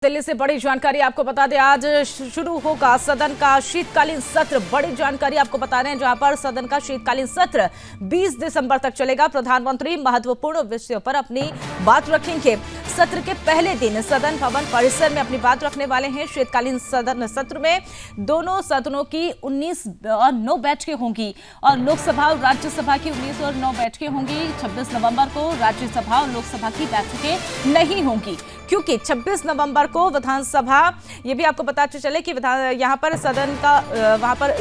दिल्ली से बड़ी जानकारी आपको बता दें, आज शुरू होगा सदन का शीतकालीन सत्र। बड़ी जानकारी आपको बता रहे हैं, जहां पर सदन का शीतकालीन सत्र 20 दिसंबर तक चलेगा। प्रधानमंत्री महत्वपूर्ण विषयों पर अपनी बात रखेंगे। सत्र के पहले दिन सदन भवन परिसर में अपनी बात रखने वाले हैं। शीतकालीन सदन सत्र में दोनों सदनों की 19 और 9 बैठकें होंगी और लोकसभा और राज्यसभा की 19 और 9 बैठकें होंगी। 26 नवंबर को राज्यसभा और लोकसभा की बैठकें नहीं होंगी, क्योंकि 26 नवंबर को विधानसभा, ये भी आपको पता चले कि यहाँ पर सदन का वहां पर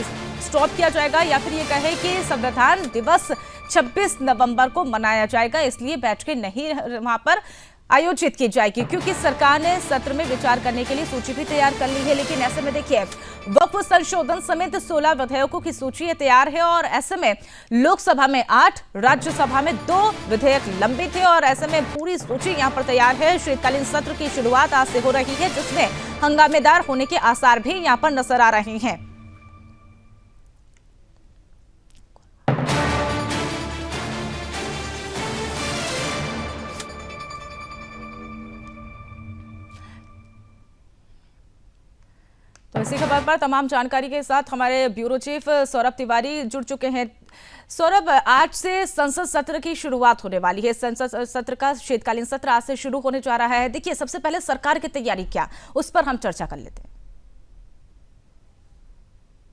स्टॉप किया जाएगा, या फिर ये कहे कि संविधान दिवस 26 नवंबर को मनाया जाएगा, इसलिए बैठकें नहीं वहां पर आयोजित की जाएगी, क्योंकि सरकार ने सत्र में विचार करने के लिए सूची भी तैयार कर ली है। लेकिन ऐसे में देखिए, वक्फ संशोधन समेत 16 विधेयकों की सूची तैयार है और ऐसे में लोकसभा में 8, राज्यसभा में 2 विधेयक लंबित है और ऐसे में पूरी सूची यहां पर तैयार है। शीतकालीन सत्र की शुरुआत आज से हो रही है, जिसमें हंगामेदार होने के आसार भी यहां पर नजर आ रहे हैं। तो इसी खबर पर तमाम जानकारी के साथ हमारे ब्यूरो चीफ सौरभ तिवारी जुड़ चुके हैं। सौरभ, आज से संसद सत्र की शुरुआत होने वाली है। संसद सत्र का शीतकालीन सत्र आज से शुरू होने जा रहा है। देखिए, सबसे पहले सरकार की तैयारी क्या, उस पर हम चर्चा कर लेते हैं।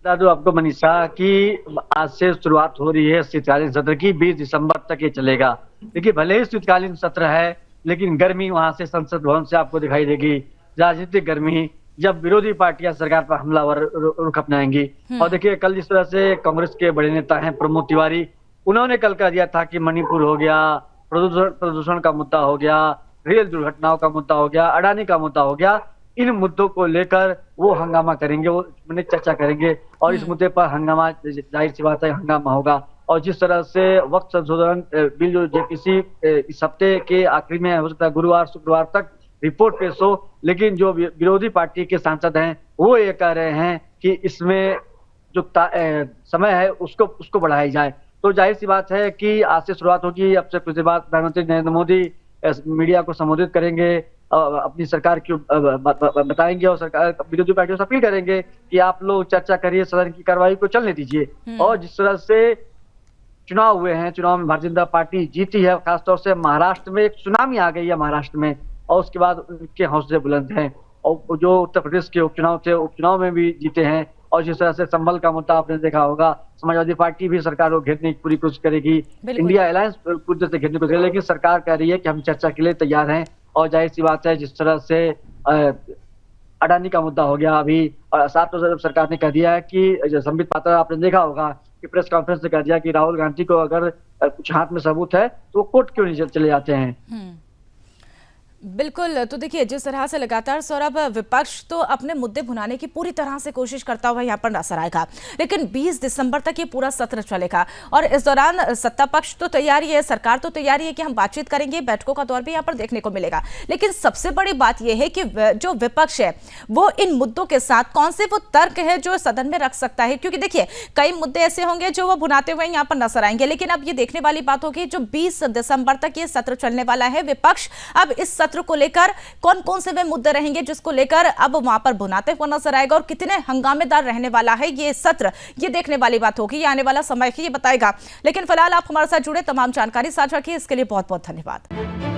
बता दूं आपको मनीषा कि आज से शुरुआत हो रही है शीतकालीन सत्र की। 20 दिसंबर तक ये चलेगा। देखिए, भले ही शीतकालीन सत्र है, लेकिन गर्मी वहां से संसद भवन से आपको दिखाई देगी। राजनीतिक गर्मी, जब विरोधी पार्टियां सरकार पर हमलावर रुख अपनाएंगी। और देखिए, कल जिस तरह से कांग्रेस के बड़े नेता हैं प्रमोद तिवारी, उन्होंने कल कह दिया था कि मणिपुर हो गया, प्रदूषण का मुद्दा हो गया, रेल दुर्घटनाओं का मुद्दा हो गया, अडानी का मुद्दा हो गया, इन मुद्दों को लेकर वो हंगामा करेंगे, वो चर्चा करेंगे और इस मुद्दे पर हंगामा, जाहिर सी बात है हंगामा होगा। और जिस तरह से वक्त संशोधन बिल जो जेपीसी इस हफ्ते के आखिरी में हो सकता है गुरुवार शुक्रवार तक रिपोर्ट पेश हो, लेकिन जो विरोधी पार्टी के सांसद हैं वो ये कह रहे हैं कि इसमें जो समय है उसको बढ़ाई जाए। तो जाहिर सी बात है कि आज से शुरुआत होगी। अब से कुछ देर बाद प्रधानमंत्री नरेंद्र मोदी मीडिया को संबोधित करेंगे, अपनी सरकार की बताएंगे और सरकार विरोधी पार्टियों से अपील करेंगे कि आप लोग चर्चा करिए, सदन की कार्रवाई को चलने दीजिए। और जिस तरह से चुनाव हुए हैं, चुनाव में भारतीय जनता पार्टी जीती है, खासतौर से महाराष्ट्र में एक सुनामी आ गई है महाराष्ट्र में, और उसके बाद उनके हौसले बुलंद हैं। और जो उत्तर प्रदेश के उपचुनाव थे, उपचुनाव में भी जीते हैं। और जिस तरह से संभल का मुद्दा आपने देखा होगा, समाजवादी पार्टी भी सरकार को घेरने की पूरी कोशिश करेगी, इंडिया अलायंस पूरी तरह से घेरने की कोशिश करेगी, लेकिन सरकार कह रही है कि हम चर्चा के लिए तैयार हैं। और जाहिर सी बात है, जिस तरह से अडानी का मुद्दा हो गया अभी, और साथ में सरकार ने कह दिया है कि संबित पात्रा, आपने देखा होगा कि प्रेस कॉन्फ्रेंस में कह दिया कि राहुल गांधी को अगर कुछ हाथ में सबूत है तो वो कोर्ट क्यों नहीं चले जाते हैं। बिल्कुल। तो देखिए, जिस तरह से लगातार सौरभ विपक्ष तो अपने मुद्दे भुनाने की पूरी तरह से कोशिश करता हुआ यहाँ पर नजर आएगा, लेकिन 20 दिसंबर तक ये पूरा सत्र चलेगा और इस दौरान सत्ता पक्ष तो तैयारी है, सरकार तो तैयारी है कि हम बातचीत करेंगे, बैठकों का दौर भी यहाँ पर देखने को मिलेगा। लेकिन सबसे बड़ी बात यह है कि जो विपक्ष है वो इन मुद्दों के साथ कौन से वो तर्क है जो सदन में रख सकता है, क्योंकि देखिए कई मुद्दे ऐसे होंगे जो वो भुनाते हुए यहाँ पर नजर आएंगे। लेकिन अब ये देखने वाली बात होगी, जो 20 दिसंबर तक ये सत्र चलने वाला है, विपक्ष अब इस सत्र को लेकर कौन कौन से वे मुद्दे रहेंगे जिसको लेकर अब वहां पर भुनाते हुए नजर आएगा और कितने हंगामेदार रहने वाला है ये सत्र, ये देखने वाली बात होगी। ये आने वाला समय ही ये बताएगा। लेकिन फिलहाल आप हमारे साथ जुड़े, तमाम जानकारी साझा की, इसके लिए बहुत बहुत धन्यवाद।